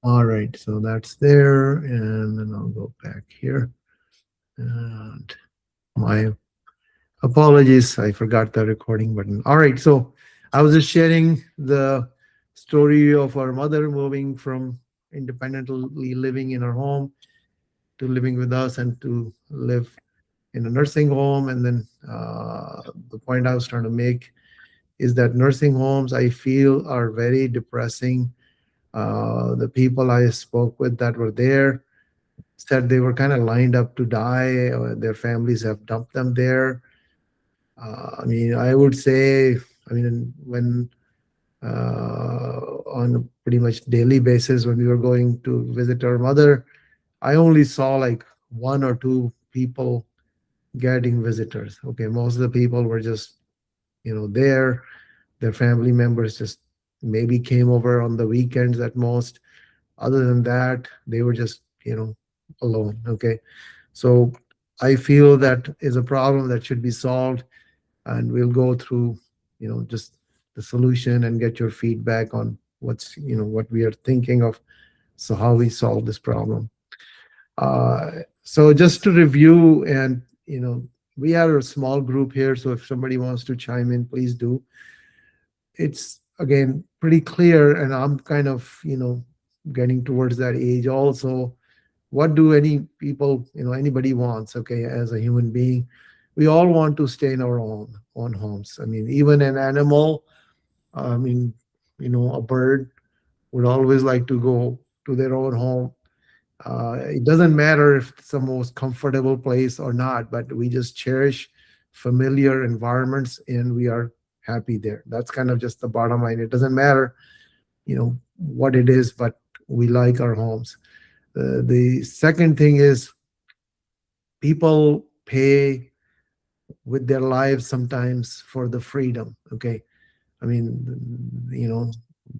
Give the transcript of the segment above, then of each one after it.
All right, so that's there, and then I'll go back here. And my apologies, I forgot the recording button. All right, so I was just sharing the story of our mother moving from independently living in her home to living with us and to live in a nursing home. And then the point I was trying to make is that nursing homes, I feel, are very depressing. The people I spoke with that were there said they were kind of lined up to die. Their families have dumped them there. I mean, I would say, I mean, when on a pretty much daily basis, when we were going to visit our mother, I only saw like one or two people getting visitors. Okay, most of the people were just, there. Their family members just maybe came over on the weekends at most. Other than that, they were just, alone. Okay, so I feel that is a problem that should be solved, and we'll go through, just the solution and get your feedback on what we are thinking of, so how we solve this problem. So just to review, and we are a small group here, so if somebody wants to chime in, please do. It's again pretty clear, and I'm kind of getting towards that age also. What do any people, anybody wants? Okay, as a human being, we all want to stay in our own homes. I mean, even an animal, I mean, a bird would always like to go to their own home. It doesn't matter if it's the most comfortable place or not, but we just cherish familiar environments and we are happy there. That's kind of just the bottom line. It doesn't matter, what it is, but we like our homes. The second thing is people pay with their lives sometimes for the freedom. Okay. I mean,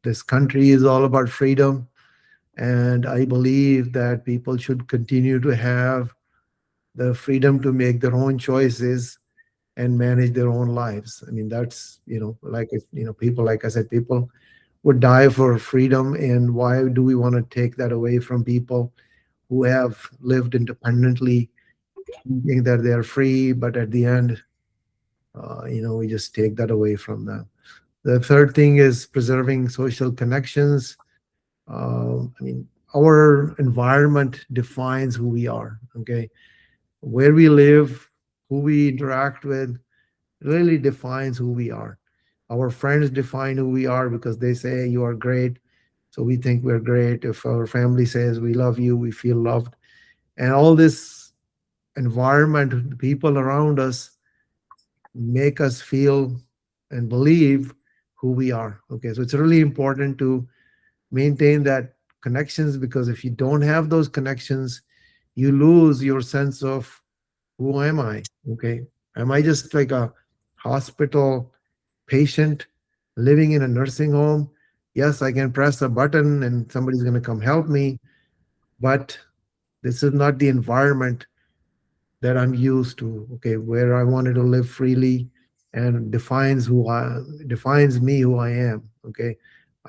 this country is all about freedom. And I believe that people should continue to have the freedom to make their own choices and manage their own lives. I mean, that's, like, people, like I said, people would die for freedom. And why do we want to take that away from people who have lived independently, thinking that they're free, but at the end, we just take that away from them. The third thing is preserving social connections. I mean, our environment defines who we are. Okay, where we live, who we interact with, really defines who we are. Our friends define who we are because they say you are great, so we think we're great. If our family says we love you, we feel loved. And all this environment, the people around us, make us feel and believe who we are. Okay, so it's really important to maintain that connections, because if you don't have those connections, you lose your sense of who am I? Okay, am I just like a hospital patient living in a nursing home? Yes, I can press a button and somebody's going to come help me, but this is not the environment that I'm used to. Okay, where I wanted to live freely and defines me who I am. Okay,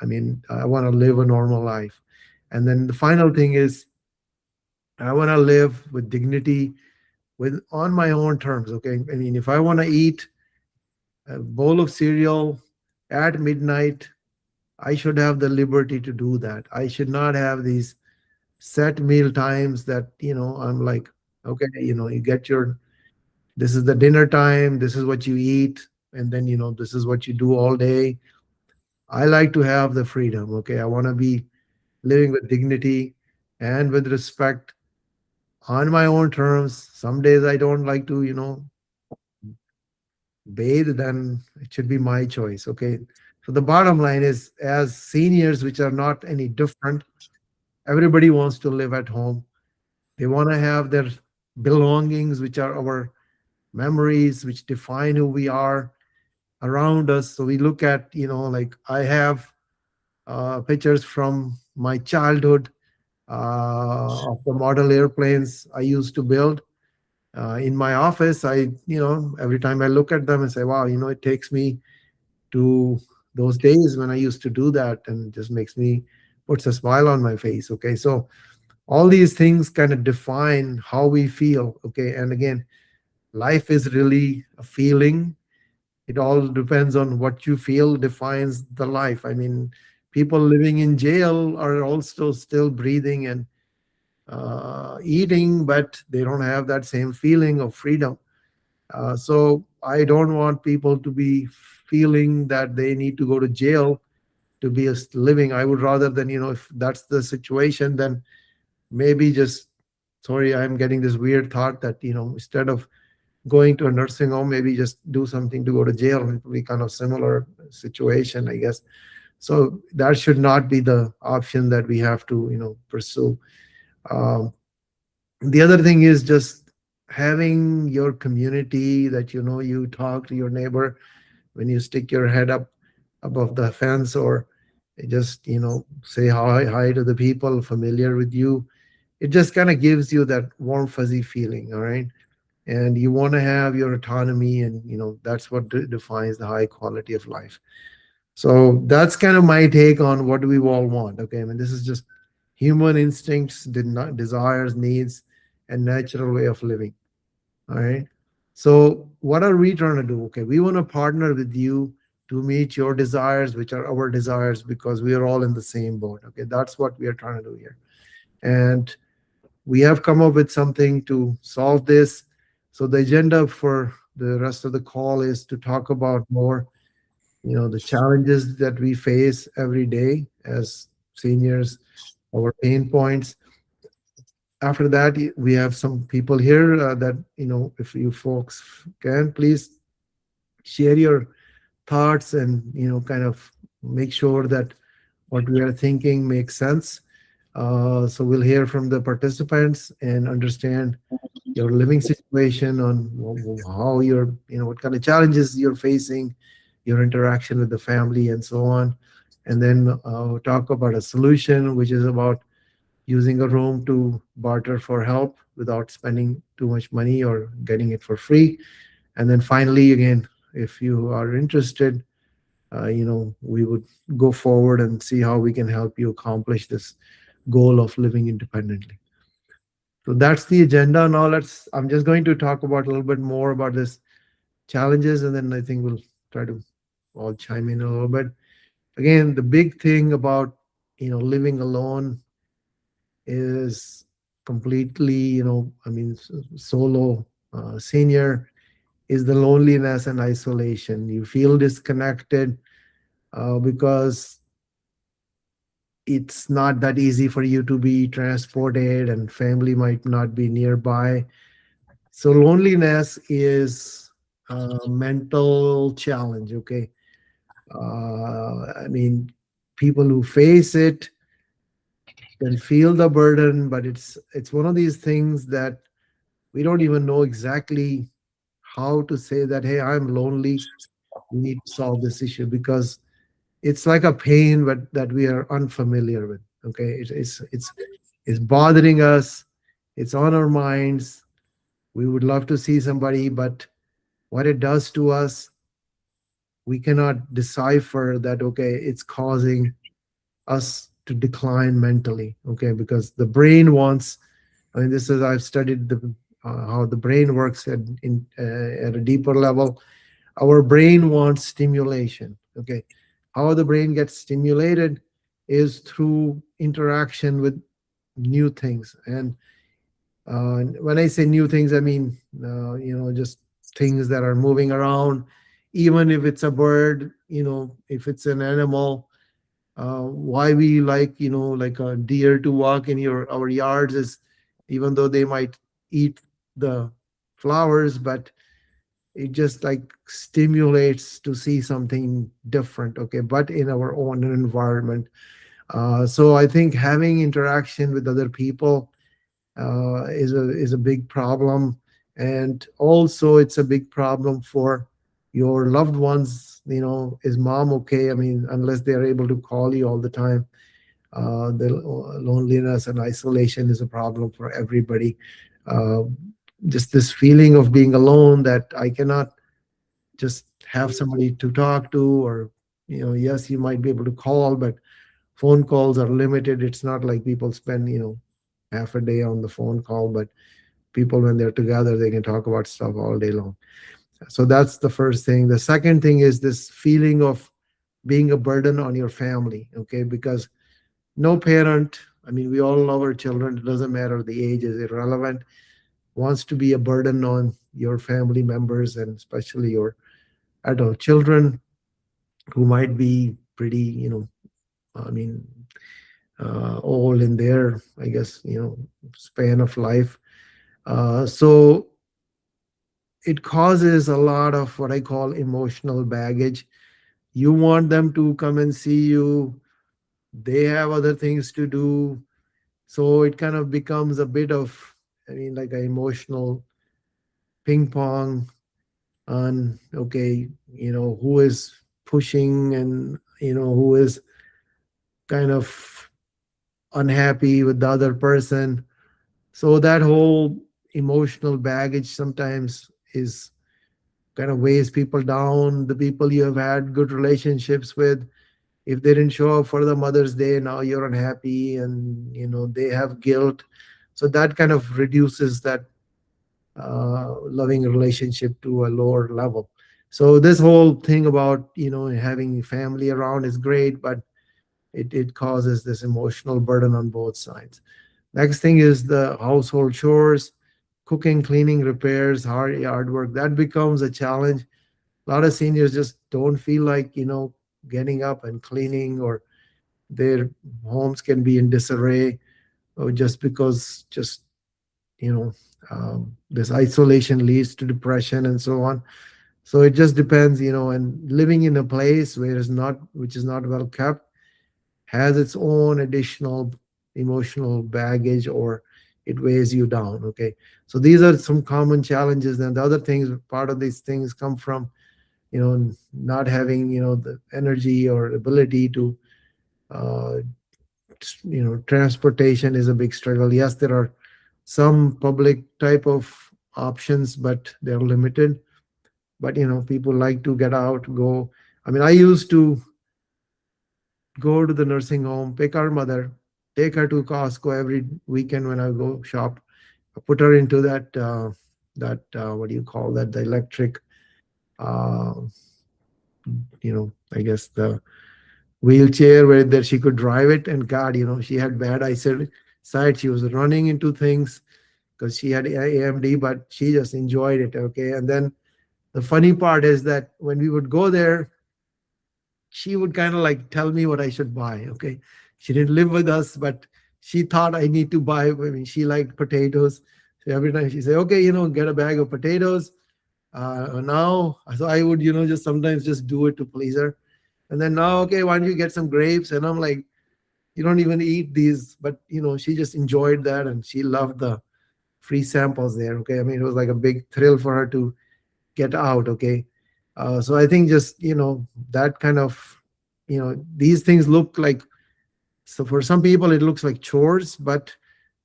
I mean, I want to live a normal life. And then the final thing is I want to live with dignity, with on my own terms. Okay, I mean, if I want to eat a bowl of cereal at midnight, I should have the liberty to do that. I should not have these set meal times that, I'm like, okay, you get your, this is the dinner time, this is what you eat, and then, this is what you do all day. I like to have the freedom. Okay, I want to be living with dignity and with respect on my own terms. Some days I don't like to, bathe, then it should be my choice. Okay. So the bottom line is, as seniors, which are not any different, everybody wants to live at home. They want to have their belongings, which are our memories, which define who we are around us. So we look at, like I have pictures from my childhood of the model airplanes I used to build. In my office, every time I look at them and say, wow, it takes me to those days when I used to do that, and it just makes me puts a smile on my face. Okay, so all these things kind of define how we feel. Okay, and again, life is really a feeling. It all depends on what you feel defines the life. I mean, people living in jail are also still breathing and eating, but they don't have that same feeling of freedom. So I don't want people to be feeling that they need to go to jail to be living. I would rather than, if that's the situation, then maybe just, sorry, I'm getting this weird thought that, instead of going to a nursing home, maybe just do something to go to jail. It will be kind of similar situation, I guess. So that should not be the option that we have to, pursue. Um, the other thing is just having your community that, you talk to your neighbor when you stick your head up above the fence, or just, say hi to the people familiar with you. It just kind of gives you that warm fuzzy feeling. All right, and you want to have your autonomy, and that's what defines the high quality of life. So that's kind of my take on what we all want. Okay, I mean, this is just human instincts, desires, needs, and natural way of living. All right, so what are we trying to do? Okay, we want to partner with you to meet your desires, which are our desires, because we are all in the same boat. Okay, that's what we are trying to do here. And we have come up with something to solve this. So the agenda for the rest of the call is to talk about more, the challenges that we face every day as seniors, our pain points. After that, we have some people here that, if you folks can please share your thoughts and, kind of make sure that what we are thinking makes sense. So we'll hear from the participants and understand your living situation, on how you're, what kind of challenges you're facing, your interaction with the family, and so on. And then talk about a solution, which is about using a room to barter for help without spending too much money or getting it for free. And then finally, again, if you are interested, we would go forward and see how we can help you accomplish this goal of living independently. So that's the agenda. Now I'm just going to talk about a little bit more about this challenges, and then I think we'll try to all chime in a little bit. Again, the big thing about, living alone is completely, I mean, solo senior, is the loneliness and isolation. You feel disconnected because it's not that easy for you to be transported, and family might not be nearby. So loneliness is a mental challenge. Okay, I mean, people who face it can feel the burden, but it's one of these things that we don't even know exactly how to say that, hey, I'm lonely, we need to solve this issue, because it's like a pain but that we are unfamiliar with. Okay, it's bothering us, it's on our minds. We would love to see somebody, but what it does to us, we cannot decipher that. Okay, it's causing us to decline mentally. Okay, because the brain wants, I mean, this is, I've studied how the brain works at a deeper level. Our brain wants stimulation. Okay, how the brain gets stimulated is through interaction with new things. And when I say new things, I mean, just things that are moving around. Even if it's a bird, if it's an animal, why we like, like a deer to walk in our yards is, even though they might eat the flowers, but it just like stimulates to see something different. Okay, but in our own environment. So I think having interaction with other people is a big problem. And also it's a big problem for your loved ones. Is mom okay? I mean, unless they're able to call you all the time, the loneliness and isolation is a problem for everybody. uh, just this feeling of being alone, that I cannot just have somebody to talk to, or yes, you might be able to call, but phone calls are limited. It's not like people spend, half a day on the phone call, but people, when they're together, they can talk about stuff all day long. So that's the first thing. The second thing is this feeling of being a burden on your family, okay? Because no parent, I mean, we all love our children. It doesn't matter, the age is irrelevant, wants to be a burden on your family members, and especially your adult children who might be pretty, I mean, old in their, I guess, span of life. So it causes a lot of what I call emotional baggage. You want them to come and see you, they have other things to do. So it kind of becomes a bit of, I mean, like an emotional ping pong on, okay, who is pushing, and, who is kind of unhappy with the other person. So that whole emotional baggage sometimes is kind of weighs people down. The people you have had good relationships with, if they didn't show up for the Mother's Day, now you're unhappy, and they have guilt. So that kind of reduces that loving relationship to a lower level. So this whole thing about having family around is great, but it causes this emotional burden on both sides. Next thing is the household chores, cooking, cleaning, repairs, hard yard work. That becomes a challenge. A lot of seniors just don't feel like getting up and cleaning, or their homes can be in disarray, or just because just you know this isolation leads to depression and so on. So it just depends, and living in a place where is not which is not well kept has its own additional emotional baggage, or it weighs you down. Okay, so these are some common challenges. And the other things, part of these things come from not having the energy or ability to uh, transportation is a big struggle. Yes, there are some public type of options, but they're limited. But people like to get out, go. I mean, I used to go to the nursing home, pick our mother, take her to Costco every weekend when I go shop. I put her into that what do you call that, the electric, uh, I guess the wheelchair where that she could drive it. And God, she had bad eyesight. She was running into things because she had AMD, but she just enjoyed it. Okay. And then the funny part is that when we would go there, she would kind of like tell me what I should buy. Okay. She didn't live with us, but she thought I need to buy. I mean, she liked potatoes. So every time she said, okay, get a bag of potatoes. Now, so I would, just sometimes just do it to please her. And then now, okay, why don't you get some grapes? And I'm like, you don't even eat these, but she just enjoyed that, and she loved the free samples there. Okay, I mean, it was like a big thrill for her to get out. Okay, so I think just that kind of these things look like, so for some people it looks like chores, but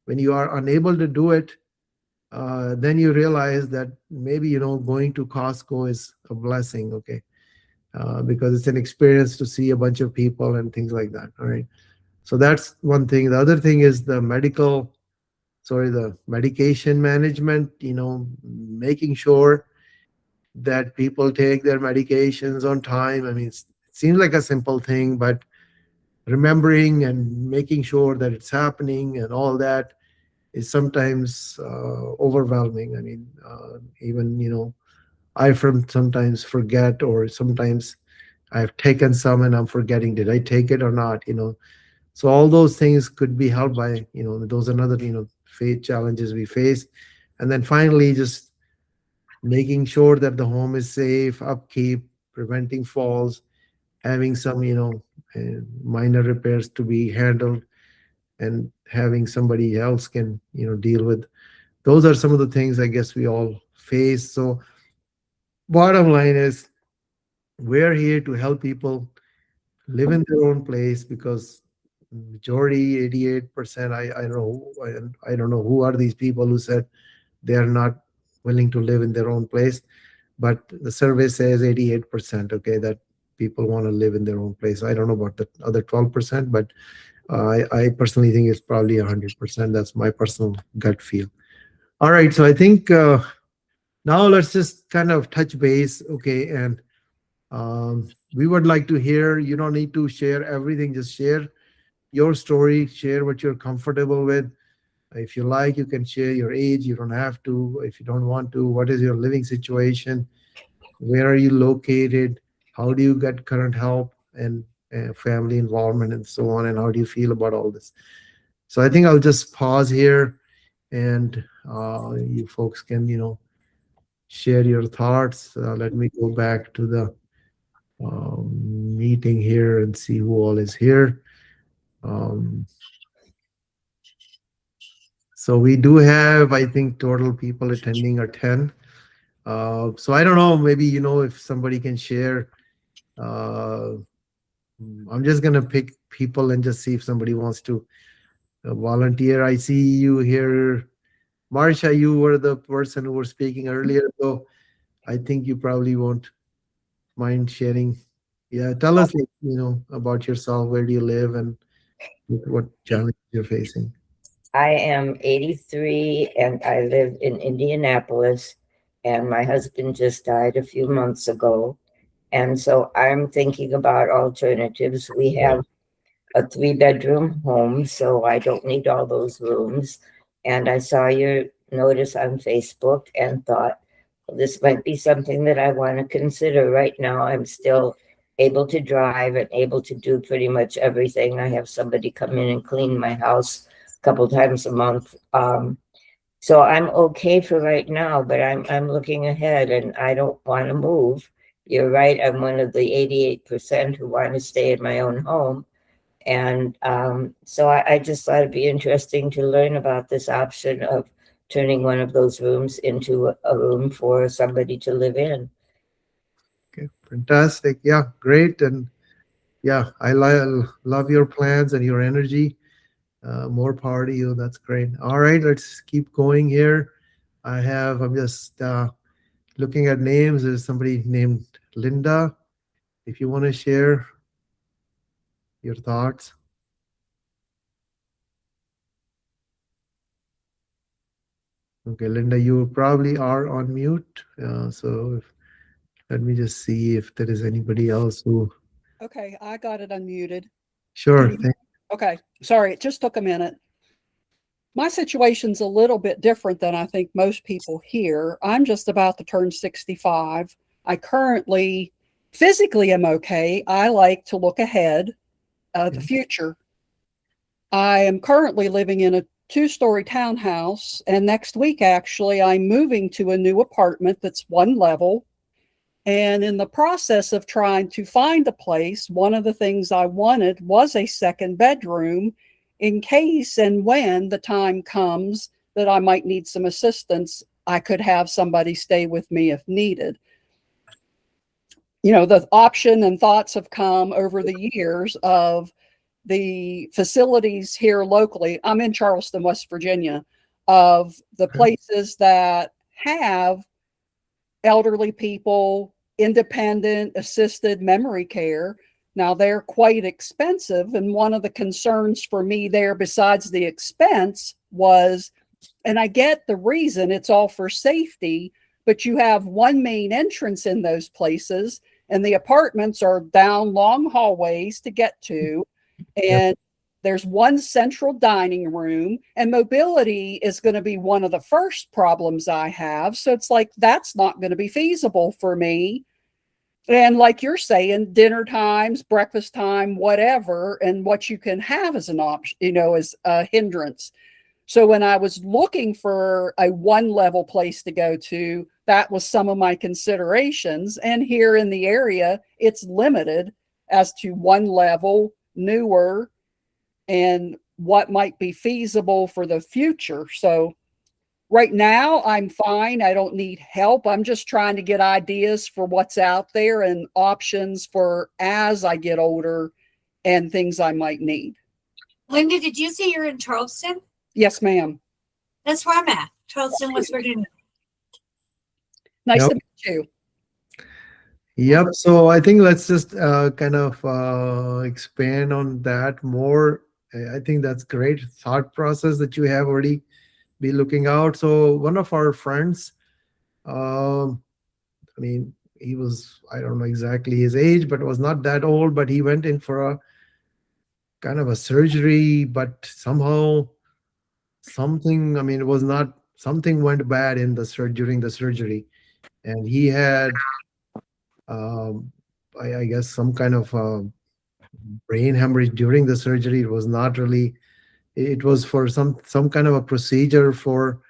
when you are unable to do it, then you realize that maybe going to Costco is a blessing. Okay, because it's an experience to see a bunch of people and things like that. All right. So that's one thing. The other thing is the medication management, making sure that people take their medications on time. I mean, it seems like a simple thing, but remembering and making sure that it's happening and all that is sometimes overwhelming. I mean, even, I sometimes forget, or sometimes I've taken some and I'm forgetting, did I take it or not? So all those things could be helped by, those are another, faith challenges we face. And then finally, just making sure that the home is safe, upkeep, preventing falls, having some, minor repairs to be handled, and having somebody else can, deal with. Those are some of the things I guess we all face. So bottom line is, we're here to help people live in their own place, because majority 88%, I don't know, I don't know who are these people who said they are not willing to live in their own place, but the survey says 88%. Okay, that people want to live in their own place. I don't know about the other 12%, but I personally think it's probably 100%. That's my personal gut feel. All right, so I think now let's just kind of touch base, okay? And we would like to hear. You don't need to share everything. Just share your story. Share what you're comfortable with. If you like, you can share your age. You don't have to. If you don't want to, what is your living situation? Where are you located? How do you get current help and family involvement and so on? And how do you feel about all this? So I think I'll just pause here, and you folks can, share your thoughts. Let me go back to the meeting here and see who all is here. Um, so we do have, I think, total people attending are 10. So I don't know, maybe, if somebody can share. Uh, I'm just going to pick people and just see if somebody wants to volunteer. I see you here. Marsha, you were the person who was speaking earlier, so I think you probably won't mind sharing. Yeah, tell us, about yourself. Where do you live and what challenges you're facing? I am 83 and I live in Indianapolis, and my husband just died a few months ago. And so I'm thinking about alternatives. We have a 3-bedroom home, so I don't need all those rooms. And I saw your notice on Facebook and thought, well, this might be something that I want to consider. Right now, I'm still able to drive and able to do pretty much everything. I have somebody come in and clean my house a couple times a month. So I'm okay for right now, but I'm looking ahead and I don't want to move. You're right. I'm one of the 88% who want to stay in my own home. And so I just thought it'd be interesting to learn about this option of turning one of those rooms into a room for somebody to live in. Okay, fantastic. Yeah, great. And yeah, I love your plans and your energy. More power to you. That's great. All right, let's keep going here. I'm just looking at names. There's somebody named Linda. If you want to share your thoughts. Okay, Linda, you probably are on mute. Let me just see if there is anybody else who. Okay, I got it unmuted. Sure. Okay, sorry, it just took a minute. My situation's a little bit different than I think most people here. I'm just about to turn 65. I currently physically am okay. I like to look ahead, the future. I am currently living in a 2-story townhouse, and next week, actually, I'm moving to a new apartment that's 1 level. And in the process of trying to find a place, one of the things I wanted was a 2nd bedroom in case and when the time comes that I might need some assistance, I could have somebody stay with me if needed. The option and thoughts have come over the years of the facilities here locally. I'm in Charleston, West Virginia, of the places that have elderly people, independent, assisted memory care. Now, they're quite expensive. And one of the concerns for me there, besides the expense, was, and I get the reason, it's all for safety, but you have one main entrance in those places, and the apartments are down long hallways to get to. And there's one central dining room, and mobility is going to be one of the first problems I have. So it's like, that's not going to be feasible for me. And like you're saying, dinner times, breakfast time, whatever, and what you can have as an option, as a hindrance. So when I was looking for a 1 level place to go to, that was some of my considerations. And here in the area, it's limited as to 1 level, newer, and what might be feasible for the future. So right now, I'm fine. I don't need help. I'm just trying to get ideas for what's out there and options for as I get older and things I might need. Linda, did you say you're in Charleston? Yes, ma'am. That's where I'm at, Charleston, West Virginia. Nice to meet you. Yep. So I think let's just kind of expand on that more. I think that's great thought process that you have already be looking out. So one of our friends, um, I mean, he was, I don't know exactly his age, but was not that old, but he went in for a kind of a surgery, but somehow something, I mean, it was not, something went bad in the during the surgery. And he had, um, I guess, some kind of brain hemorrhage during the surgery. It was not really, it was for some kind of a procedure for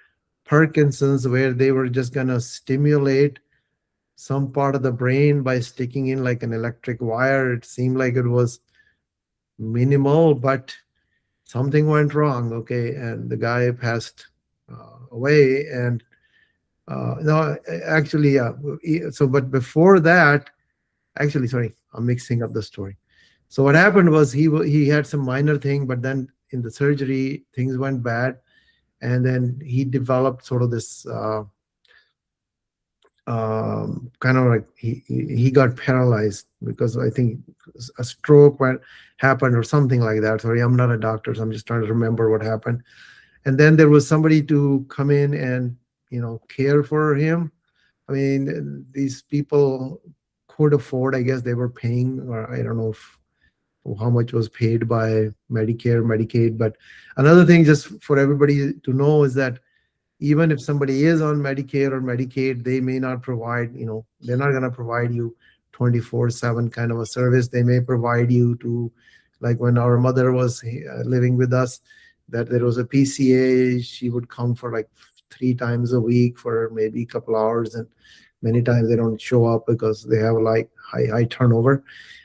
Parkinson's where they were just gonna stimulate some part of the brain by sticking in like an electric wire. It seemed like it was minimal, but something went wrong. Okay, and the guy passed away. And no, actually, yeah. So, but before that, actually, sorry, I'm mixing up the story. So what happened was he had some minor thing, but then in the surgery things went bad, and then he developed sort of this kind of like he got paralyzed because I think a stroke went happened or something like that. Sorry, I'm not a doctor, so I'm just trying to remember what happened. And then there was somebody to come in and care for him. I mean, these people could afford, I guess they were paying, or I don't know if how much was paid by Medicare, Medicaid. But another thing, just for everybody to know, is that even if somebody is on Medicare or Medicaid, they may not provide, they're not going to provide you 24/7 kind of a service. They may provide you to, like when our mother was living with us, that there was a PCA. She would come for like 3 times a week for maybe a couple hours. And many times they don't show up because they have like high turnover.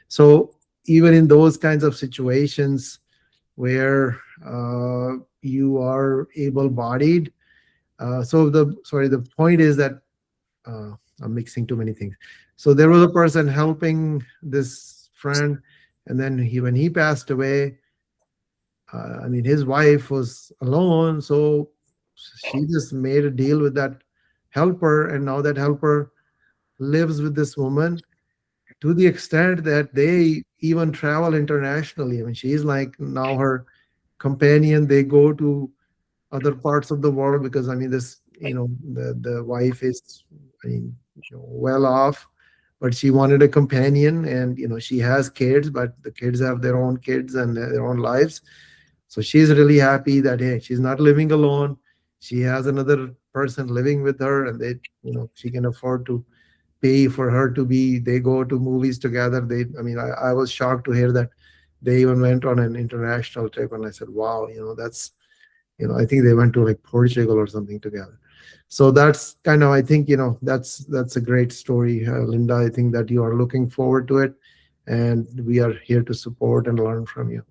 So even in those kinds of situations where you are able-bodied, the point is that uh, I'm mixing too many things. So there was a person helping this friend, and then when he passed away, I mean, his wife was alone, so she just made a deal with that helper, and now that helper lives with this woman to the extent that they even travel internationally. I mean, she's like now her companion. They go to other parts of the world because I mean this the wife is, I mean, well off, but she wanted a companion. And she has kids, but the kids have their own kids and their own lives. So she's really happy that hey, she's not living alone. She has another person living with her, and they she can afford to pay for her to be, they go to movies together. I mean, I was shocked to hear that they even went on an international trip. And I said, wow, that's, I think they went to like Portugal or something together. So that's kind of, I think, that's a great story, Linda. I think that you are looking forward to it, and we are here to support and learn from you.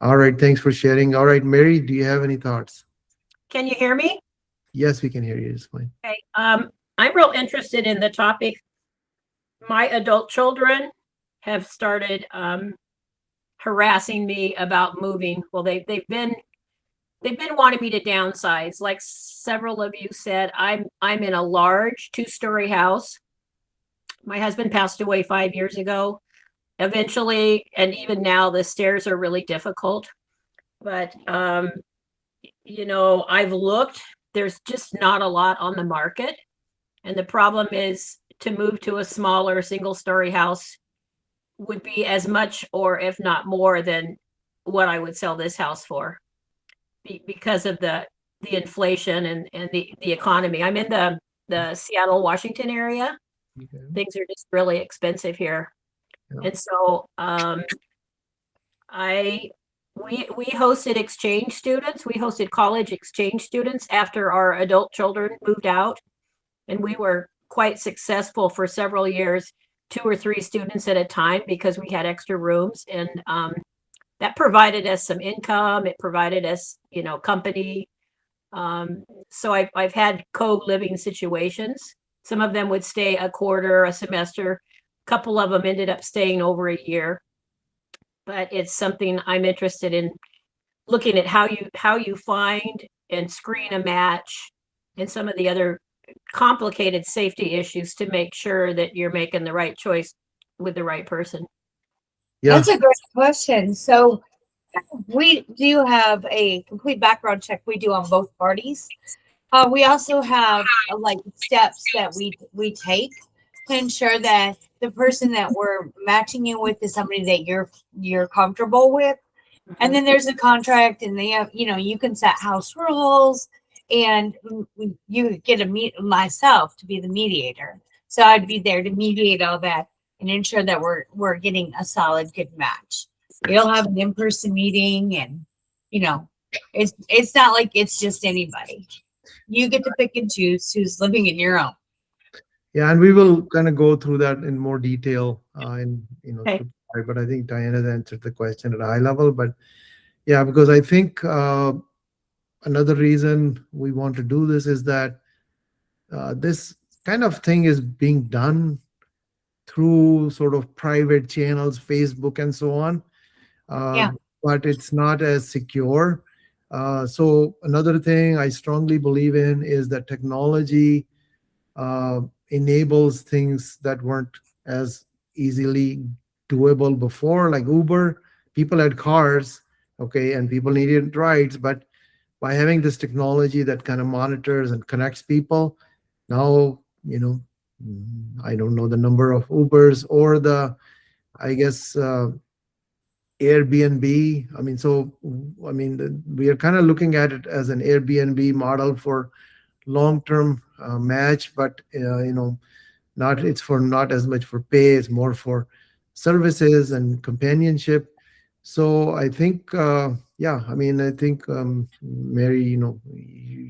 All right, thanks for sharing. All right, Mary, do you have any thoughts? Can you hear me? Yes, we can hear you. It's fine. Okay. I'm real interested in the topic. My adult children have started harassing me about moving. Well, they've been wanting me to downsize. Like several of you said, I'm in a large 2-story house. My husband passed away 5 years ago. Eventually, and even now, the stairs are really difficult. But I've looked. There's just not a lot on the market. And the problem is to move to a smaller single-story house would be as much, or if not more, than what I would sell this house for, because of the inflation and the economy. I'm in the Seattle, Washington area. Okay. Things are just really expensive here. Yeah. And so we hosted exchange students. We hosted college exchange students after our adult children moved out. And we were quite successful for several years, 2 or 3 students at a time, because we had extra rooms. And that provided us some income. It provided us, company. So I've had co-living situations. Some of them would stay a quarter, a semester. A couple of them ended up staying over a year. But it's something I'm interested in, looking at how you find and screen a match, and some of the other complicated safety issues to make sure that you're making the right choice with the right person. Yeah. That's a great question. So we do have a complete background check we do on both parties. We also have like steps that we take to ensure that the person that we're matching you with is somebody that you're comfortable with. And then there's a contract, and they have, you can set house rules, and you get to meet myself to be the mediator. So I'd be there to mediate all that and ensure that we're getting a solid, good match. You'll have an in-person meeting, and it's not like it's just anybody. You get to pick and choose who's living in your own. Yeah, and we will kind of go through that in more detail Okay. but I think Diana answered the question at a high level. But yeah, because I think another reason we want to do this is that this kind of thing is being done through sort of private channels, Facebook and so on. Yeah. But it's not as secure. So another thing I strongly believe in is that technology enables things that weren't as easily doable before, like Uber. People had cars, okay, and people needed rides, but by having this technology that kind of monitors and connects people, now, I don't know the number of Ubers or I guess, Airbnb. We are kind of looking at it as an Airbnb model for long-term match, but not as much for pay. It's more for services and companionship. So I think, I think, Mary,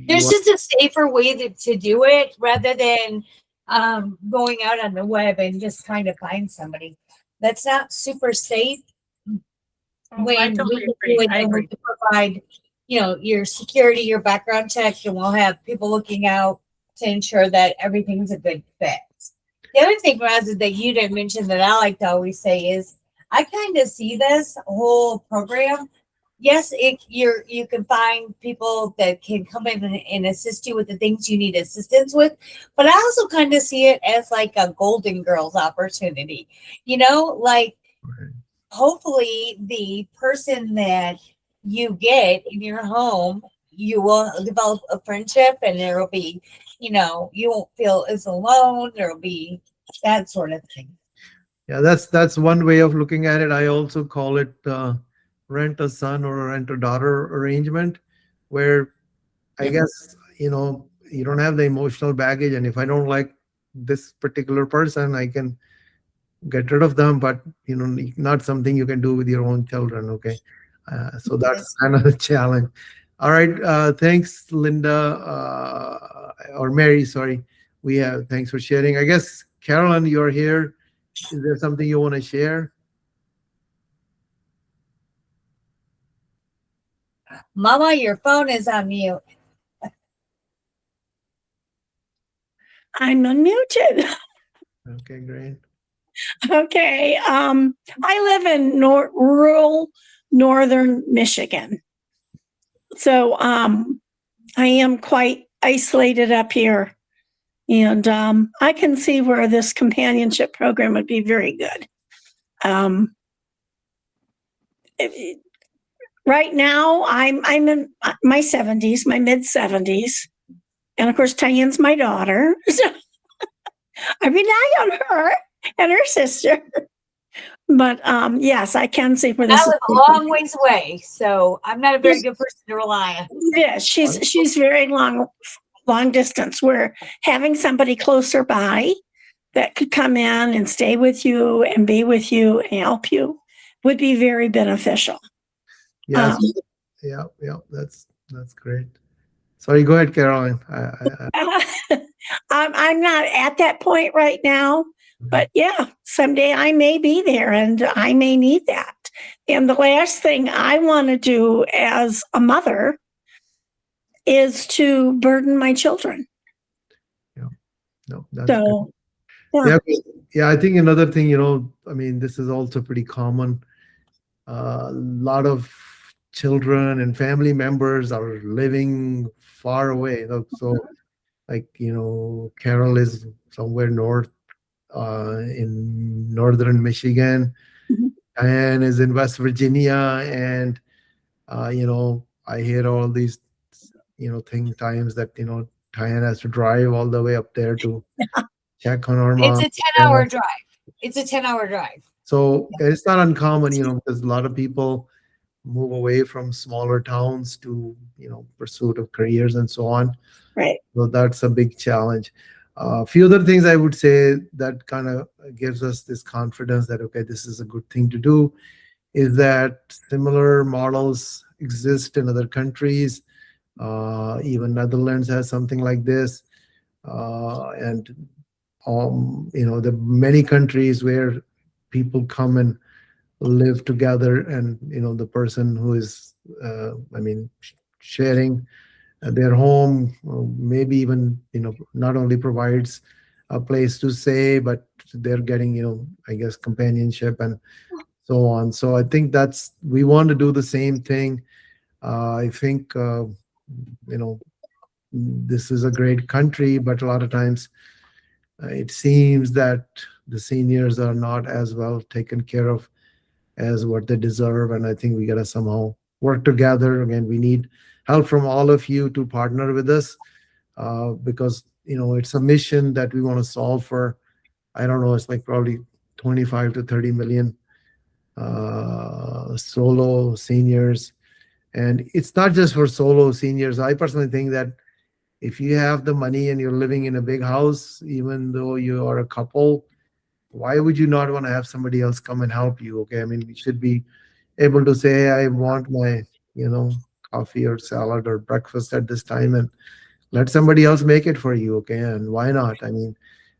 There's just a safer way to do it rather than going out on the web and just trying to find somebody. That's not super safe. I When totally we agree. do it, I and we agree. can provide, your security, your background check, and we'll have people looking out to ensure that everything's a good fit. The other thing, Raz, is that you didn't mention that I like to always say is I kind of see this whole program. Yes, you can find people that can come in and assist you with the things you need assistance with, but I also kind of see it as like a Golden Girls opportunity. Like hopefully the person that you get in your home, you will develop a friendship, and there will be, you won't feel as alone. There will be that sort of thing. Yeah, that's one way of looking at it. I also call it rent a son or a rent a daughter arrangement, where I guess, you don't have the emotional baggage, and if I don't like this particular person, I can get rid of them, but not something you can do with your own children. Okay. So that's kind of the challenge. All right. Thanks, Linda, or Mary, sorry. Thanks for sharing. I guess, Carolyn, you're here. Is there something you want to share? Mama, your phone is on mute. I'm unmuted. Okay, great. Okay. I live in rural northern Michigan. So I am quite isolated up here. And I can see where this companionship program would be very good. Right now, I'm in my 70s, my mid 70s. And of course, Tyann's my daughter. So I rely on her and her sister. But yes, I can see where this I live a long ways away, so I'm not a very good person to rely on. Yeah, she's very long distance. Where having somebody closer by that could come in and stay with you and be with you and help you would be very beneficial. Yes. Yeah, that's great. Sorry, go ahead, Caroline. I'm not at that point right now, but yeah, someday I may be there and I may need that. And the last thing I want to do as a mother is to burden my children. No, that's So, good. Yeah, I think another thing, this is also pretty common. A lot of children and family members are living far away. So like, Carol is somewhere north, in northern Michigan. Mhm. Diane is in West Virginia, and I hear all these times that Diane has to drive all the way up there to check on our It's mom. a 10-hour drive. It's a 10-hour drive. So it's not uncommon, because a lot of people move away from smaller towns to pursuit of careers and so on. Right. So that's a big challenge. A few other things I would say that kind of gives us this confidence that, okay, this is a good thing to do, is that similar models exist in other countries. Even Netherlands has something like this. And the many countries where people come and live together, and the person who is sharing their home, maybe even not only provides a place to stay, but they're getting I guess companionship and so on. So I think we want to do the same thing. I think this is a great country, but a lot of times it seems that the seniors are not as well taken care of as what they deserve. And I think we got to somehow work together. Again, we need help from all of you to partner with us, because it's a mission that we want to solve for. I don't know, it's like probably 25 to 30 million solo seniors. And it's not just for solo seniors. I personally think that if you have the money and you're living in a big house, even though you are a couple, why would you not want to have somebody else come and help you? Okay, I mean, we should be able to say, hey, I want my coffee or salad or breakfast at this time, and let somebody else make it for you. Okay, and why not? I mean,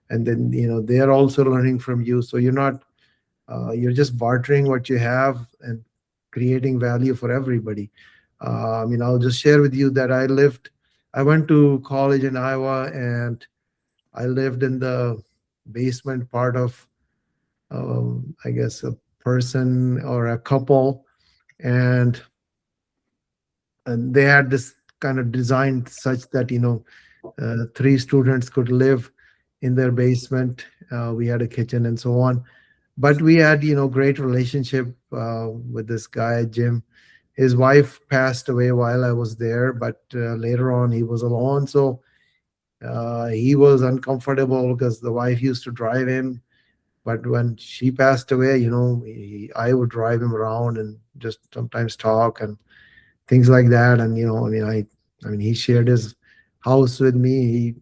and then they're also learning from you, so you're just bartering what you have and creating value for everybody. I'll just share with you that I went to college in Iowa, and I lived in the basement part of, I guess, a person or a couple, and they had this kind of designed such that three students could live in their basement. We had a kitchen and so on, but we had great relationship with this guy Jim. His wife passed away while I was there, but later on he was alone, so he was uncomfortable because the wife used to drive him. But when she passed away, I would drive him around and just sometimes talk and things like that. And he shared his house with me. He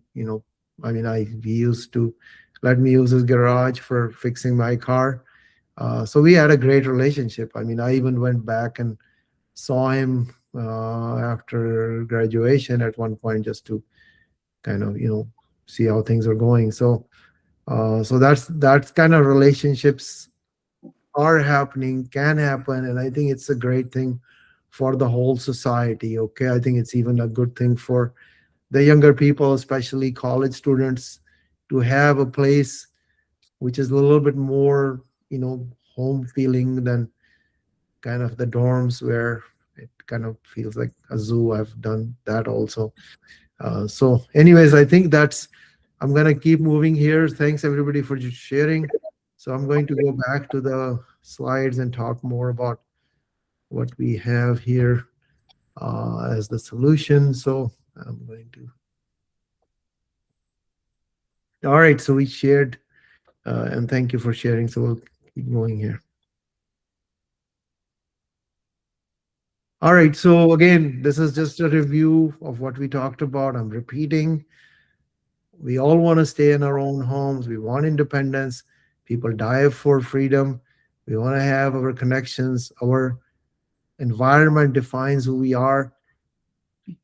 used to let me use his garage for fixing my car. So we had a great relationship. I even went back and saw him after graduation at one point, just to kind of see how things are going. So that's kind of relationships are happening, can happen, and I think it's a great thing for the whole society. Okay, I think it's even a good thing for the younger people, especially college students, to have a place which is a little bit more home feeling than kind of the dorms where it kind of feels like a zoo. I've done that also. So anyways, I think I'm going to keep moving here. Thanks everybody for just sharing. So I'm going to go back to the slides and talk more about what we have here as the solution. So I'm going to. All right, so we shared, and thank you for sharing. So we'll keep going here. All right, so again, this is just a review of what we talked about. I'm repeating. We all want to stay in our own homes. We want independence. People die for freedom. We want to have our connections. Our environment defines who we are.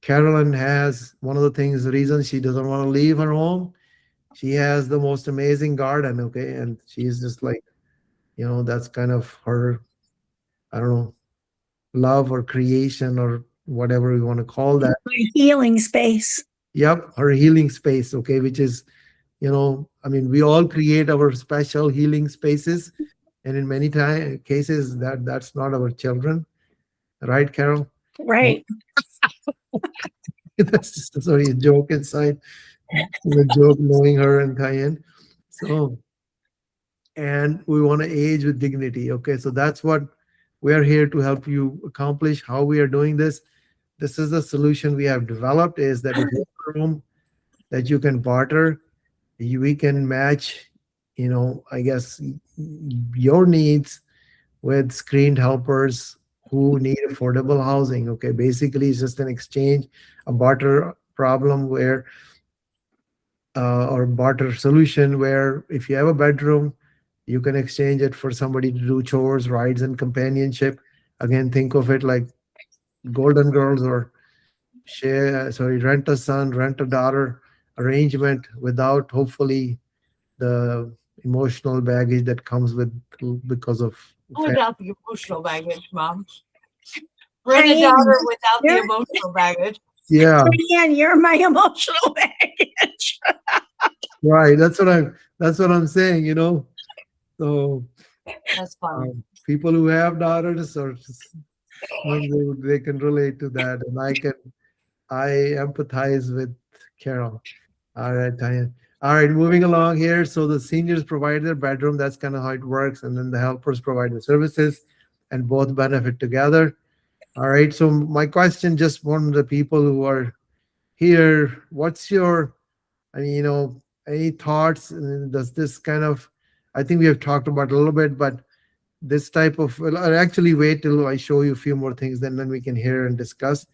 Carolyn has one of the things, the reason she doesn't want to leave her home. She has the most amazing garden, okay? And she's just like, that's kind of her, I don't know, love or creation or whatever we want to call that. Healing space. Yep, her healing space, okay, which is, we all create our special healing spaces. And in many cases, that's not our children. Right, Carol? Right. That's just, sorry, a joke inside. The joke knowing her and Cayenne. So, and we want to age with dignity. Okay, so that's what we are here to help you accomplish. How we are doing this. This is the solution we have developed is that if you have a room that you can barter, we can match, I guess your needs with screened helpers who need affordable housing. Okay, basically it's just an exchange, a barter problem where or barter solution where if you have a bedroom, you can exchange it for somebody to do chores, rides, and companionship. Again, think of it like Golden Girls or rent a son, rent a daughter arrangement without hopefully the emotional baggage that comes with because of Without the emotional baggage, Mom. Rent a Diane, daughter without the you're- emotional baggage. yeah, Diane, you're my emotional baggage. right. That's what I'm saying, So That's funny. people who have daughters or they can relate to that, and I empathize with Carol. All right, Diane. All right, moving along here. So the seniors provide their bedroom. That's kind of how it works, and then the helpers provide the services, and both benefit together. All right. So my question, just one of the people who are here, what's your, any thoughts? Does this kind of, I think we have talked about a little bit, but this type of, well, I'll actually wait till I show you a few more things, then we can hear and discuss.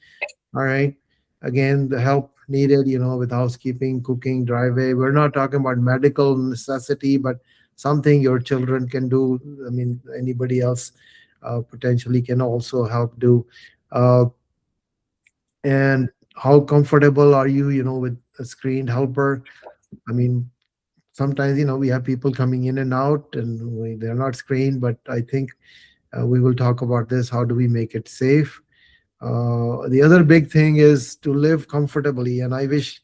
All right. Again, the help needed, with housekeeping, cooking, driveway. We're not talking about medical necessity, but something your children can do. I mean, anybody else potentially can also help do. Uh, and how comfortable are you, with a screened helper? I mean, sometimes, we have people coming in and out and they're not screened, but I think we will talk about this. How do we make it safe? The other big thing is to live comfortably. And I wish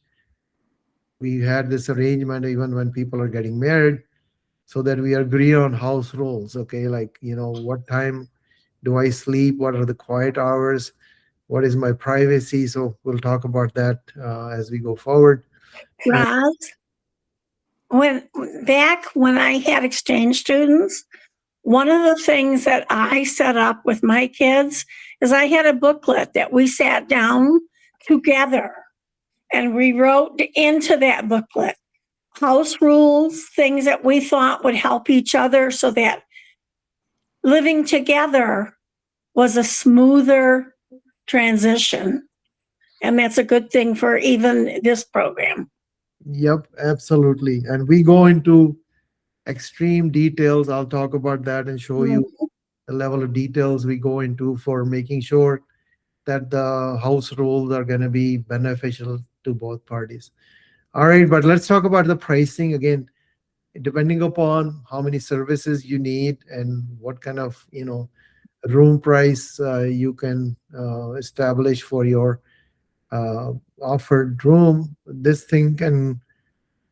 we had this arrangement even when people are getting married so that we agree on house rules. Okay. Like, what time do I sleep? What are the quiet hours? What is my privacy? So we'll talk about that as we go forward. Roz, when I had exchange students, one of the things that I set up with my kids is I had a booklet that we sat down together and we wrote into that booklet house rules, things that we thought would help each other so that living together was a smoother transition. And that's a good thing for even this program. Yep, absolutely. And we go into extreme details. I'll talk about that and show you the level of details we go into for making sure that the house rules are going to be beneficial to both parties. All right, but let's talk about the pricing again. Depending upon how many services you need and what kind of room price you can establish for your offered room, this thing can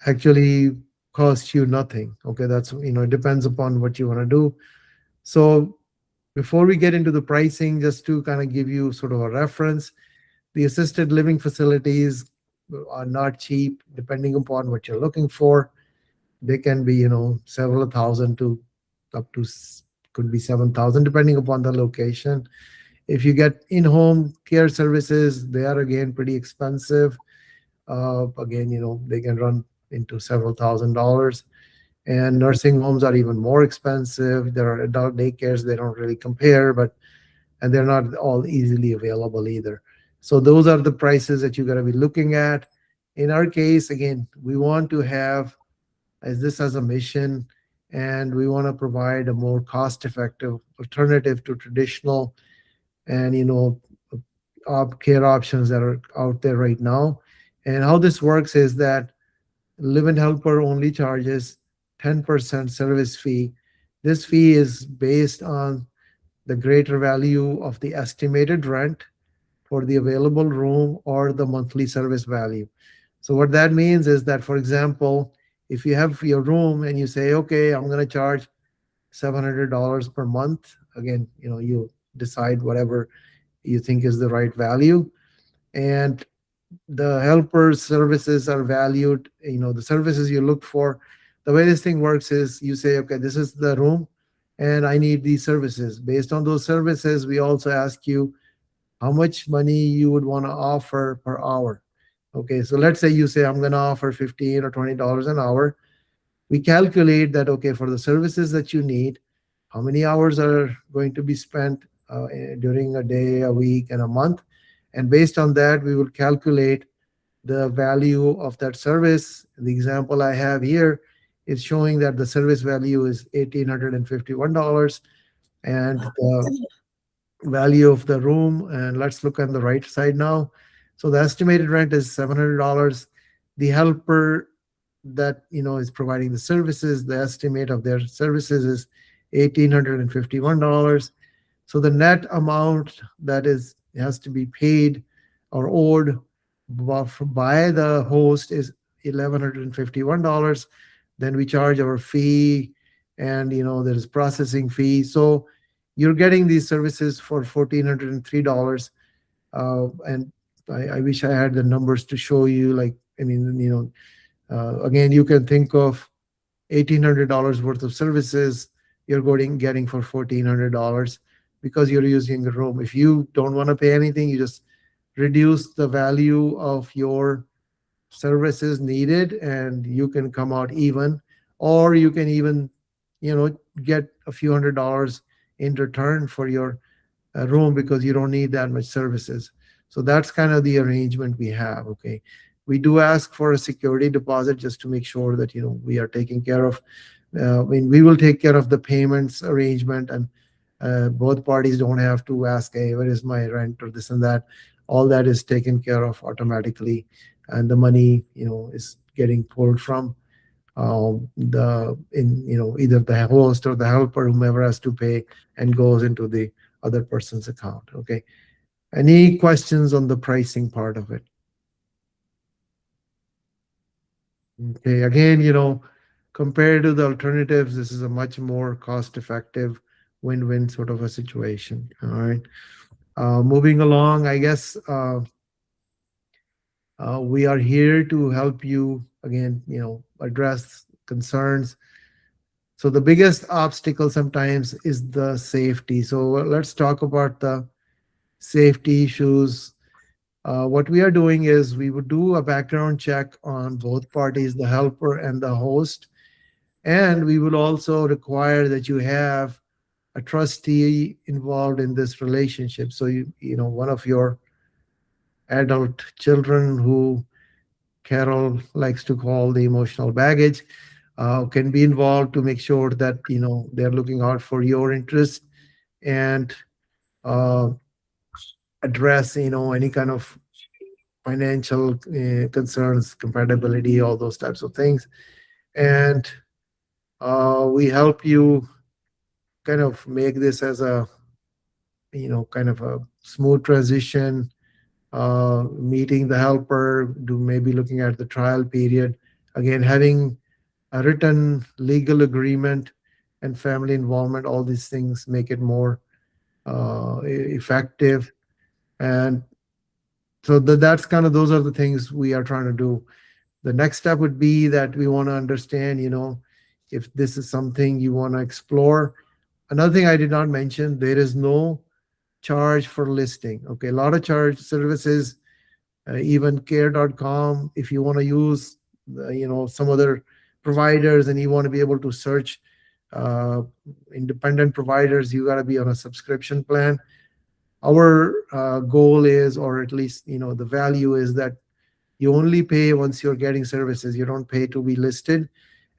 actually cost you nothing. Okay, that's it depends upon what you want to do. So before we get into the pricing, just to kind of give you sort of a reference, the assisted living facilities are not cheap depending upon what you're looking for. They can be several thousand to up to could be 7,000 depending upon the location. If you get in-home care services, they are again pretty expensive. Again, they can run into several $1,000s. And nursing homes are even more expensive. There are adult daycares, they don't really compare, and they're not all easily available either. So those are the prices that you got to be looking at. In our case, again, we want to have as a mission, and we want to provide a more cost-effective alternative to traditional and care options that are out there right now. And how this works is that Live-In Helper only charges 10% service fee. This fee is based on the greater value of the estimated rent for the available room or the monthly service value. So what that means is that, for example, if you have your room and you say, okay, I'm going to charge $700 per month, again, you decide whatever you think is the right value. And the helpers services are valued, the services you look for. The way this thing works is you say, okay, this is the room and I need these services. Based on those services, we also ask you how much money you would want to offer per hour. Okay, so let's say you say I'm going to offer 15 or $20 an hour. We calculate that, okay, for the services that you need, how many hours are going to be spent during a day, a week, and a month. And based on that, we will calculate the value of that service. The example I have here is showing that the service value is $1,851, and the value of the room. And let's look on the right side now. So the estimated rent is $700. The helper that is providing the services, the estimate of their services is $1,851. So the net amount that has to be paid or owed by the host is $1,151. Then we charge our fee, and there is processing fee. So you're getting these services for $1,403. And I wish I had the numbers to show you. Like, I mean, again, you can think of $1,800 worth of services you're getting for $1,400 because you're using the room. If you don't want to pay anything, you just reduce the value of your services needed, and you can come out even, or you can even, get a few $100s in return for your room because you don't need that much services. So that's kind of the arrangement we have. Okay. We do ask for a security deposit just to make sure that, we are taking care of, we will take care of the payments arrangement, and both parties don't have to ask, hey, where is my rent or this and that. All that is taken care of automatically. And the money, is getting pulled from either the host or the helper, whomever has to pay, and goes into the other person's account. Okay. Any questions on the pricing part of it? Okay. Again, compared to the alternatives, this is a much more cost-effective win-win sort of a situation. All right. Moving along, I guess we are here to help you again, address concerns. So the biggest obstacle sometimes is the safety. So let's talk about the safety issues. What we are doing is we would do a background check on both parties, the helper and the host. And we will also require that you have a trustee involved in this relationship. So, one of your adult children, who Carol likes to call the emotional baggage, can be involved to make sure that, they're looking out for your interest and address, any kind of financial concerns, compatibility, all those types of things. And we help you kind of make this as a, kind of a smooth transition, meeting the helper, maybe looking at the trial period. Again, having a written legal agreement and family involvement, all these things make it more effective. And so that's kind of, those are the things we are trying to do. The next step would be that we want to understand, if this is something you want to explore. Another thing I did not mention, there is no charge for listing. Okay, a lot of charge services, even care.com, if you want to use, some other providers and you want to be able to search independent providers, you got to be on a subscription plan. Our goal is, or at least, the value is that you only pay once you're getting services. You don't pay to be listed.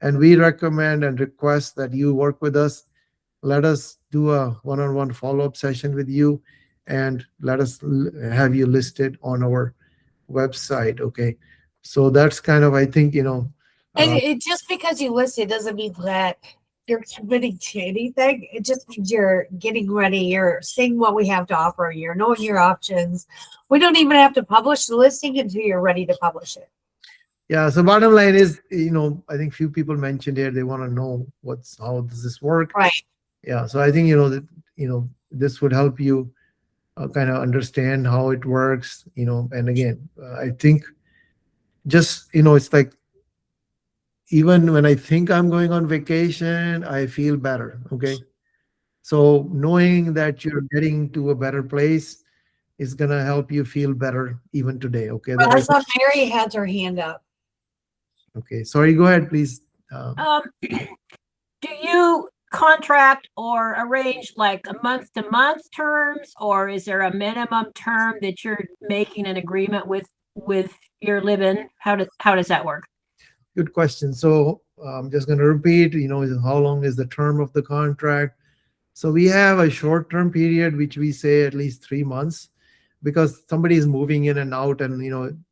And we recommend and request that you work with us. Let us do a one-on-one follow-up session with you, and let us have you listed on our website. Okay. So that's kind of, I think, And just because you list it doesn't mean that you're committing to anything. It just means you're getting ready. You're seeing what we have to offer. You're knowing your options. We don't even have to publish the listing until you're ready to publish it. Yeah. So bottom line is, I think few people mentioned here, they want to know how does this work? Right. Yeah. So I think, that, this would help you kind of understand how it works, and again, I think just, it's like, even when I think I'm going on vacation, I feel better. Okay. So knowing that you're getting to a better place is going to help you feel better even today. Okay. Well, I saw Mary has her hand up. Okay. Sorry. Go ahead, please. Do you contract or arrange like a month-to-month terms, or is there a minimum term that you're making an agreement with your live-in? How does that work? Good question. So I'm just going to repeat, how long is the term of the contract? So we have a short-term period, which we say at least 3 months, because somebody is moving in and out, and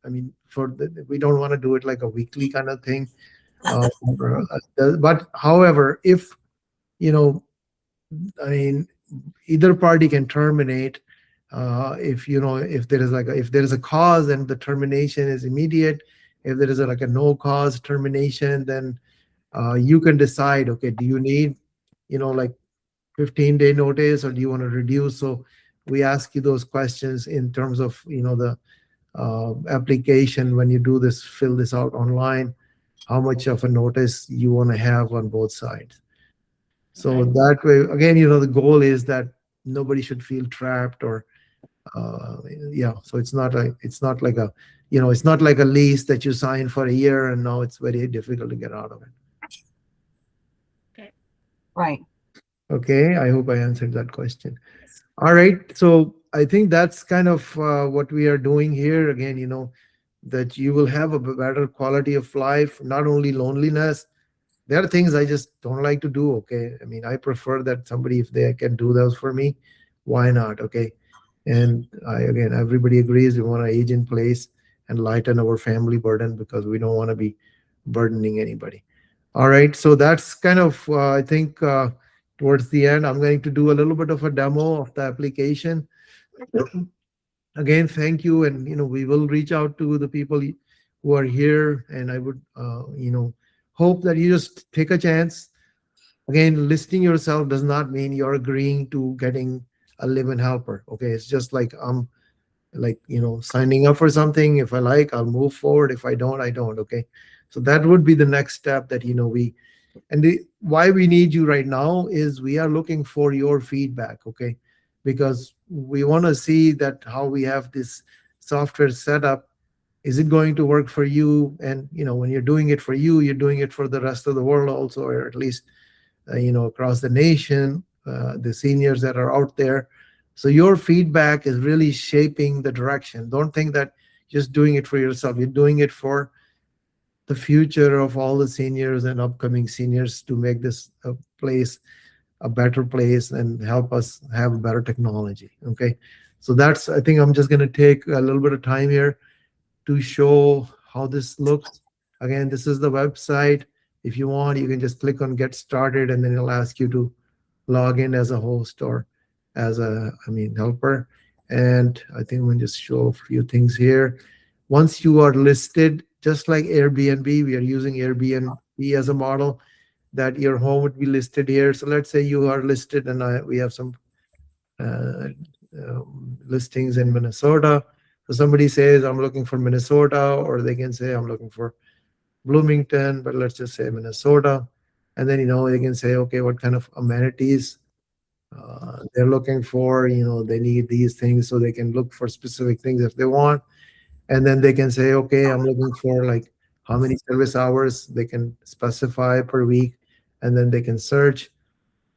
I mean, we don't want to do it like a weekly kind of thing. But however, if I mean, either party can terminate. If there is if there is a cause and the termination is immediate. If there is like a no cause termination, then you can decide. Okay, do you need like 15-day notice, or do you want to reduce? So we ask you those questions in terms of the application. When you do this, fill this out online, how much of a notice you want to have on both sides. So that way, again, the goal is that nobody should feel trapped, or yeah. So it's not like a it's not like a lease that you sign for a year and now it's very difficult to get out of it. Right. Okay, I hope I answered that question. All right, so I think that's kind of what we are doing here. Again, that you will have a better quality of life, not only loneliness. There are things I just don't like to do. Okay, I mean, I prefer that somebody, if they can do those for me, why not? Okay, and again, everybody agrees we want to age in place and lighten our family burden, because we don't want to be burdening anybody. All right, so that's kind of I think towards the end, I'm going to do a little bit of a demo of the application. Again, thank you, and we will reach out to the people who are here, and I would hope that you just take a chance. Again, listing yourself does not mean you're agreeing to getting a live-in helper. Okay, it's just like signing up for something. If I like, I'll move forward. If I don't, I don't. Okay, so that would be the next step that why we need you right now is we are looking for your feedback. Okay, because we want to see that how we have this software set up, is it going to work for you? And when you're doing it for you, you're doing it for the rest of the world also, or at least across the nation, the seniors that are out there. So your feedback is really shaping the direction. Don't think that just doing it for yourself. You're doing it for the future of all the seniors and upcoming seniors, to make this place a better place and help us have better technology. Okay, so I think I'm just going to take a little bit of time here to show how this looks. Again, this is the website. If you want, you can just click on get started, and then it'll ask you to log in as a host or as a helper. And I think we'll just show a few things here. Once you are listed, just like Airbnb, we are using Airbnb as a model, that your home would be listed here. So let's say you are listed, and we have some listings in Minnesota. So somebody says, I'm looking for Minnesota, or they can say, I'm looking for Bloomington, but let's just say Minnesota. And then, they can say, okay, what kind of amenities they're looking for. They need these things, so they can look for specific things if they want. And then they can say, okay, I'm looking for like how many service hours they can specify per week. And then they can search,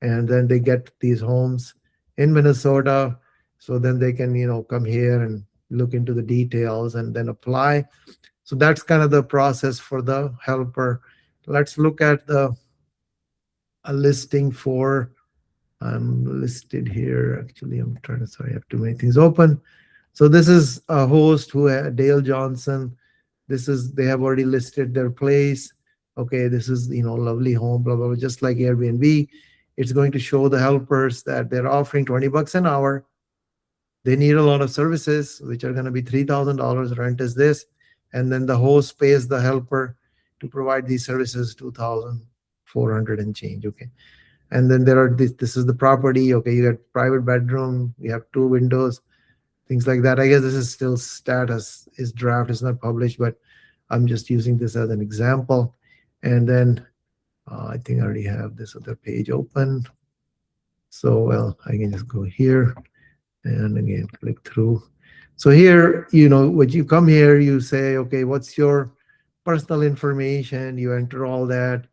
and then they get these homes in Minnesota. So then they can, come here and look into the details and then apply. So that's kind of the process for the helper. Let's look at a listing for, I'm listed here. Actually, sorry, I have too many things open. So this is a host Dale Johnson. They have already listed their place. Okay, this is, lovely home, blah, blah, blah. Just like Airbnb, it's going to show the helpers that they're offering $20 an hour. They need a lot of services, which are going to be $3,000. Rent is this. And then the host pays the helper to provide these services, $2,400 and change. Okay. And then this is the property. Okay, you got private bedroom. You have 2 windows. things like that. I guess this is still status, is draft, is not published, but I'm just using this as an example. And then I think I already have this other page open. So, well, I can just go here and again, click through. So here, when you come here, you say, okay, what's your personal information? You enter all that.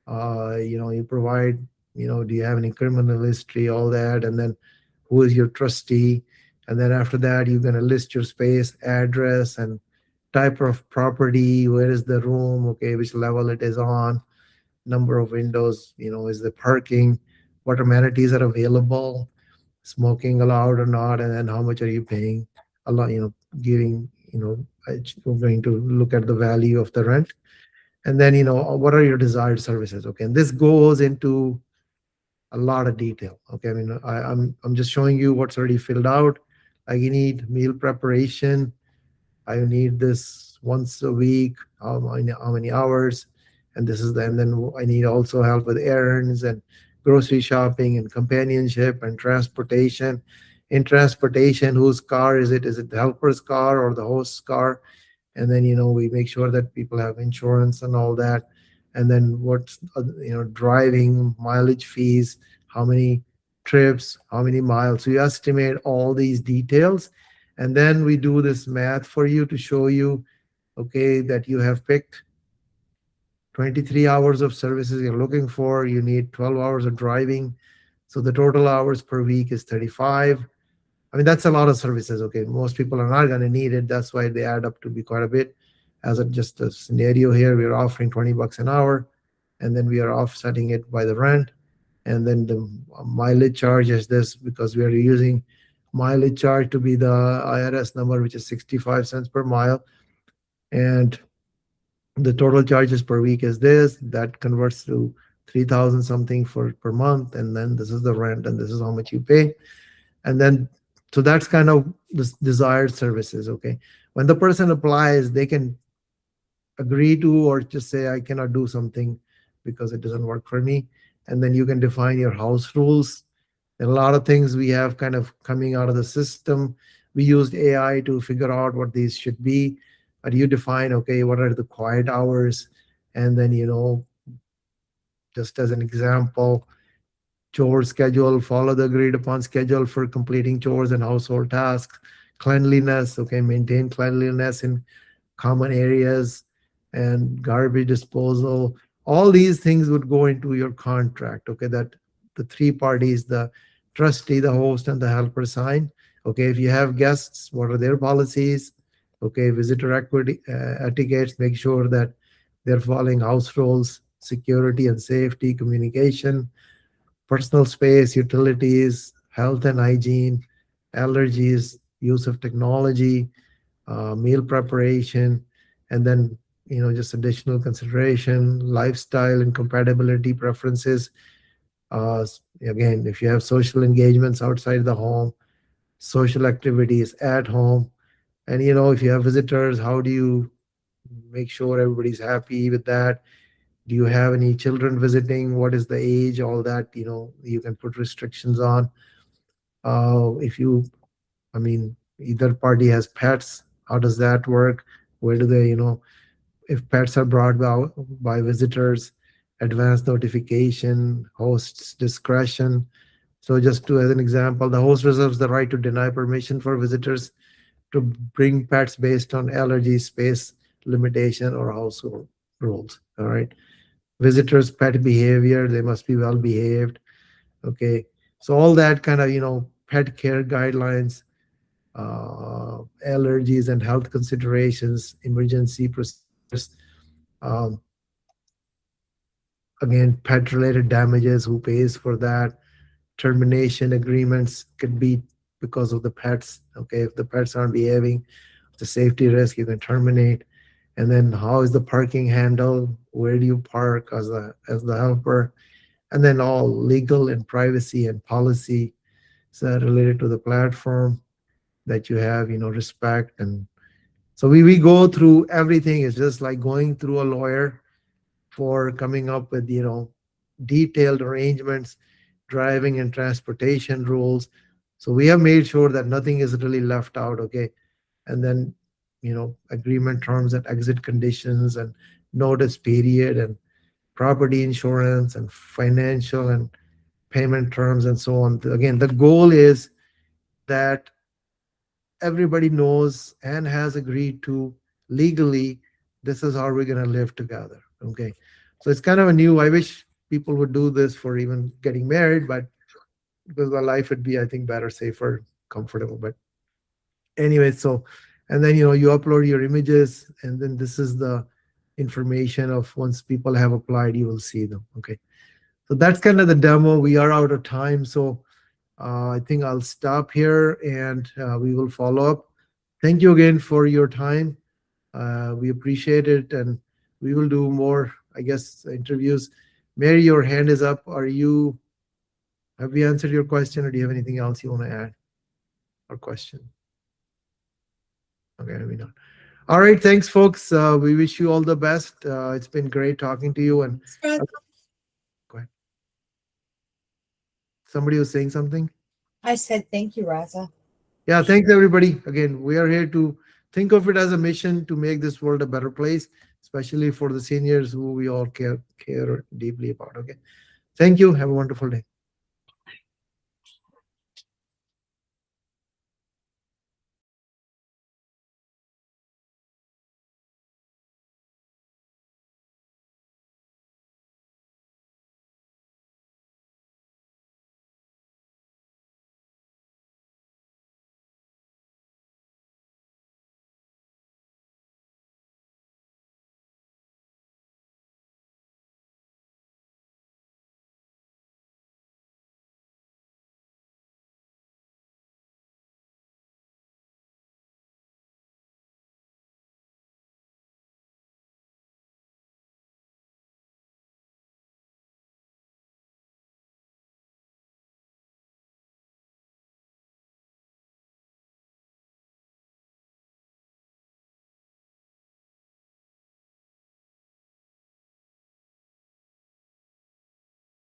You provide, do you have any criminal history, all that, and then who is your trustee, and then after that you're going to list your space, address, and type of property, where is the room, okay, which level it is on, number of windows, is the parking, what amenities are available, smoking allowed or not, and then how much are you paying, a lot, giving, we're going to look at the value of the rent, and then what are your desired services, okay, and this goes into a lot of detail, okay. I mean, I'm just showing you what's already filled out. Like, you need meal preparation, I need this once a week, how many hours, and this is the, and then I need also help with errands and grocery shopping and companionship and transportation. In transportation, whose car is it? Is it the helper's car or the host's car? And then we make sure that people have insurance and all that. And then what's driving mileage fees, how many trips, how many miles. So you estimate all these details, and then we do this math for you to show you, okay, that you have picked 23 hours of services you're looking for. You need 12 hours of driving, so the total hours per week is 35. I mean, that's a lot of services. Okay, most people are not going to need it. That's why they add up to be quite a bit. As just a scenario here, we're offering $20 an hour, and then we are offsetting it by the rent, and then the mileage charge is this, because we are using mileage charge to be the IRS number, which is 65 cents per mile, and the total charges per week is this. That converts to 3,000 something for per month, and then this is the rent, and this is how much you pay, and then. So that's kind of the desired services, okay? When the person applies, they can agree to or just say, I cannot do something because it doesn't work for me. And then you can define your house rules. And a lot of things we have kind of coming out of the system. We used AI to figure out what these should be. But you define, okay, what are the quiet hours? And then, just as an example, chore schedule, follow the agreed upon schedule for completing chores and household tasks, cleanliness, okay, maintain cleanliness in common areas, and garbage disposal. All these things would go into your contract, okay, that the three parties, the trustee, the host, and the helper sign. Okay, if you have guests, what are their policies? Okay, visitor equity, etiquettes, make sure that they're following house rules, security and safety, communication, personal space, utilities, health and hygiene, allergies, use of technology, meal preparation, and then just additional consideration, lifestyle and compatibility preferences. Again, if you have social engagements outside the home, social activities at home, and if you have visitors, how do you make sure everybody's happy with that? Do you have any children visiting? What is the age? All that, you can put restrictions on. If you, I mean, either party has pets, how does that work? Where do they, if pets are brought by visitors, advance notification, host's discretion. So just to, as an example, the host reserves the right to deny permission for visitors to bring pets based on allergy, space limitation, or household rules. All right. Visitors' pet behavior, they must be well behaved. Okay. So all that kind of, pet care guidelines, allergies and health considerations, emergency procedures, um, again, pet related damages, who pays for that, termination agreements could be because of the pets. Okay. If the pets aren't behaving, it's a safety risk, you can terminate. And then how is the parking handled? Where do you park as the helper? And then all legal and privacy and policy related to the platform that you have, respect. And so we go through everything. It's just like going through a lawyer for coming up with, detailed arrangements, driving and transportation rules, So we have made sure that nothing is really left out. Okay. And then, agreement terms and exit conditions and notice period and property insurance and financial and payment terms and so on. Again, the goal is that everybody knows and has agreed to legally, this is how we're going to live together. Okay. So it's kind of a new, I wish people would do this for even getting married, but because the life would be, I think, better, safer, comfortable. But anyway, so, and then, you upload your images, and then this is the information of once people have applied, you will see them. Okay. So that's kind of the demo. We are out of time. So I think I'll stop here, and we will follow up. Thank you again for your time. We appreciate it, and we will do more, I guess, interviews. Mary, your hand is up. Have we answered your question, or do you have anything else you want to add or question? Okay, maybe not. All right, thanks, folks. We wish you all the best. It's been great talking to you. And go ahead. Somebody was saying something? I said thank you, Raza. Yeah, thanks, everybody. Again, we are here to think of it as a mission to make this world a better place, especially for the seniors who we all care deeply about. Okay. Thank you. Have a wonderful day.